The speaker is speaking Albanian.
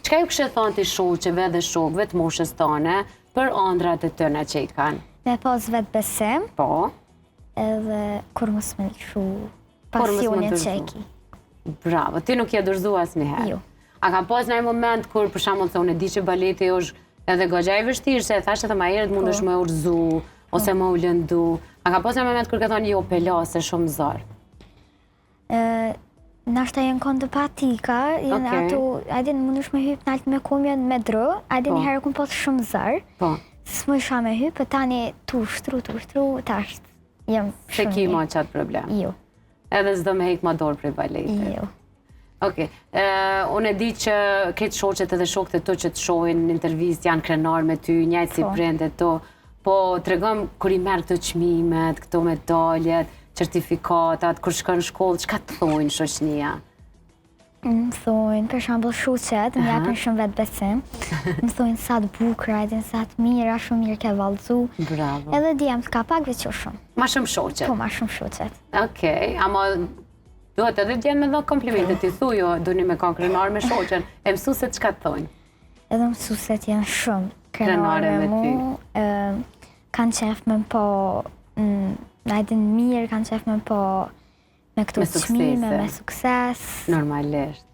Çka ju kështë thonë ti shoqeve dhe shokëve të moshës tone për ëndrat e tëna që i kanë? Me pas vetë besim, Po. edhe kur mos me lëshu pasionin që e ki. Bravo, ti nuk je dorëzu asnjëherë. Jo. A ka pas në moment kur për shembull se unë e di që baleti është edhe goxha i vështirë, se thashë të më herët mundesh më urzu ose më u lëndu. A ka pas në moment kur ka thonë jo pela se shumë zor? Nashta jenë konë të patika, jenë ato, adin mundesh me hyp nalt me kumjen me dru, adin herë kun pas shumë zër. Po. S'mu isha me hyp, e tani tu ushtru, tasht. Jem shumë. Se ki ma qatë problem? Jo. Edhe s'do me hek ma dorë prej baletit? Jo. Okej, unë e di që këtë shoqet edhe shokët e to që të shohin në intervjist janë krenar me ty, njajtë si prende to, po të regëm kur i merë të çmimet, këto medaljet, certifikatat, kur shkon në shkollë, çka të thojnë shoqënia? Më thojnë, për shembull shoqet, më japin shumë vetë besim. Më thojnë sa të bukra, edhe sa të mira, shumë mirë ke vallëzu. Bravo. Edhe djemt ka pak veç shumë. Ma shumë shoqet? Po, ma shumë shoqet. Okej, ama duhet edhe djemë me dhe komplimente, ti thu jo, duni me kanë krenar me shoqen, e mësuesit çka të thojnë? Edhe mësuesit janë shumë krenare me mu, kanë qef me po, na edhin mirë, kanë qef me po me këto çmime, me sukses. Normalisht.